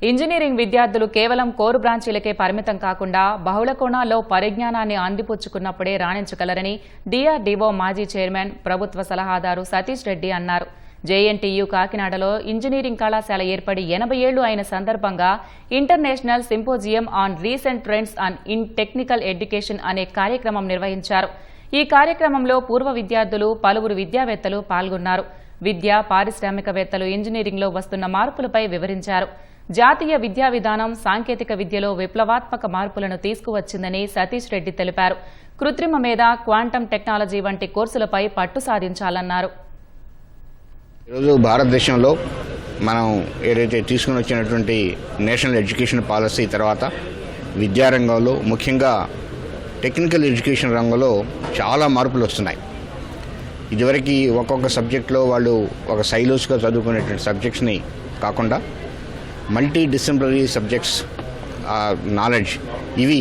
Engineering విద్యార్థులు కేవలం core బ్రాంచీలకే పరిమితం కాకుండా బహుళ కోణాల్లో పరిజ్ఞానాన్ని అందిపుచ్చుకున్నప్పుడే రాణించగలరని డీఆర్డీఓ మాజీ చైర్మన్ ప్రభుత్వ సలహాదారు సతీష్ రెడ్డి అన్నారు. జేఎన్టీయూ కాకినాడలో ఇంజనీరింగ్ కళాశాల ఏర్పడి 80 ఏళ్లు అయిన సందర్భంగా international symposium on recent trends in technical education అనే కార్యక్రమం నిర్వహించారు. ఈ కార్యక్రమంలో పూర్వ విద్యార్థులు, పలువురు విద్యావేత్తలు పాల్గొన్నారు. విద్య, పారిశ్రామికవేత్తలు ఇంజనీరింగ్లో వస్తున్న మార్పులపై వివరించారు. జాతీయ విద్యా విధానం సాంకేతిక విద్యలో విప్లవాత్మక మార్పులను తీసుకువచ్చిందని సతీష్ రెడ్డి తెలిపారు. కృత్రిమ మేధ, క్వాంటం టెక్నాలజీ వంటి కోర్సులపై పట్టు సాధించాలన్నారు. ఈరోజు భారతదేశంలో మనం ఏదైతే తీసుకుని వచ్చినటువంటి నేషనల్ ఎడ్యుకేషన్ పాలసీ తర్వాత విద్యారంగంలో ముఖ్యంగా టెక్నికల్ ఎడ్యుకేషన్ రంగంలో చాలా మార్పులు వస్తున్నాయి. ఇదివరకు ఒక్కొక్క సబ్జెక్ట్లో వాళ్ళు ఒక సైలోస్గా చదువుకునేటువంటి సబ్జెక్ట్స్ని కాకుండా మల్టీ డిసిప్లినరీ సబ్జెక్ట్స్ నాలెడ్జ్ ఇవి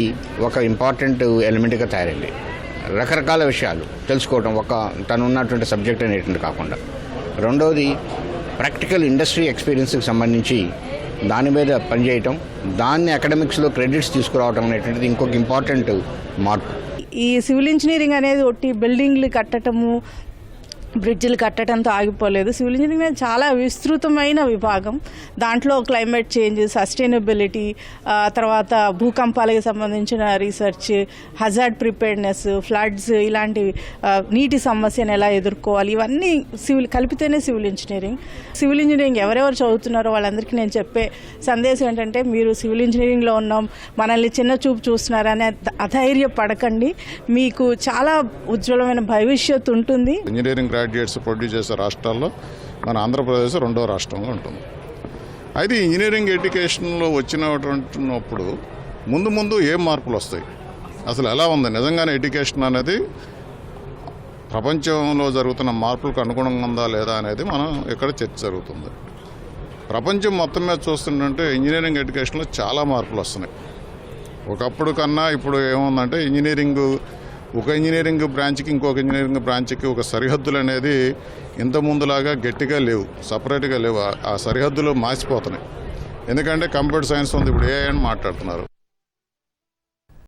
ఒక ఇంపార్టెంట్ ఎలిమెంట్గా తయారైంది. రకరకాల విషయాలు తెలుసుకోవడం ఒక తను ఉన్నటువంటి సబ్జెక్ట్ అనేటువంటి కాకుండా, రెండవది ప్రాక్టికల్ ఇండస్ట్రీ ఎక్స్పీరియన్స్కి సంబంధించి దాని మీద పనిచేయటం, దాన్ని అకాడమిక్స్లో క్రెడిట్స్ తీసుకురావడం అనేటువంటిది ఇంకొక ఇంపార్టెంట్ మార్పు. ఈ సివిల్ ఇంజనీరింగ్ అనేది ఒట్టి బిల్డింగ్లు కట్టడము, బ్రిడ్జిలు కట్టడంతో ఆగిపోలేదు. సివిల్ ఇంజనీరింగ్ అనేది చాలా విస్తృతమైన విభాగం. దాంట్లో క్లైమేట్ చేంజ్, సస్టైనబిలిటీ, తర్వాత భూకంపాలకు సంబంధించిన రీసెర్చ్, హజార్డ్ ప్రిపేర్డ్నెస్, ఫ్లడ్స్, ఇలాంటి నీటి సమస్యను ఎలా ఎదుర్కోవాలి, ఇవన్నీ కలిపితేనే సివిల్ ఇంజనీరింగ్. సివిల్ ఇంజనీరింగ్ ఎవరెవరు చదువుతున్నారో వాళ్ళందరికీ నేను చెప్పే సందేశం ఏంటంటే, మీరు సివిల్ ఇంజనీరింగ్లో ఉన్నాం, మనల్ని చిన్న చూపు చూస్తున్నారనే అధైర్యపడకండి. మీకు చాలా ఉజ్వలమైన భవిష్యత్తు ఉంటుంది. ఇంజనీరింగ్ గ్రాడ్యుయేట్స్ ప్రొడ్యూస్ చేసే రాష్ట్రాల్లో మన ఆంధ్రప్రదేశ్ రెండో రాష్ట్రంగా ఉంటుంది. అయితే ఇంజనీరింగ్ ఎడ్యుకేషన్లో వచ్చినప్పుడు ముందు ఏం మార్పులు వస్తాయి, అసలు ఎలా ఉంది నిజంగానే ఎడ్యుకేషన్ అనేది ప్రపంచంలో జరుగుతున్న మార్పులకు అనుగుణంగా ఉందా లేదా అనేది మనం ఇక్కడ చర్చ జరుగుతుంది. ప్రపంచం మొత్తం మీద చూస్తుంటే ఇంజనీరింగ్ ఎడ్యుకేషన్లో చాలా మార్పులు వస్తున్నాయి. ఒకప్పుడు కన్నా ఇప్పుడు ఏముందంటే ఒక ఇంజనీరింగ్ బ్రాంచ్కి ఇంకొక ఇంజనీరింగ్ బ్రాంచ్కి ఒక సరిహద్దులు అనేది ఇంత ముందులాగా గట్టిగా లేవు, సపరేట్గా లేవు. ఆ సరిహద్దులు మాసిపోతున్నాయి. ఎందుకంటే కంప్యూటర్ సైన్స్ ఉంది, ఇప్పుడు ఏఐ అని మాట్లాడుతున్నారు.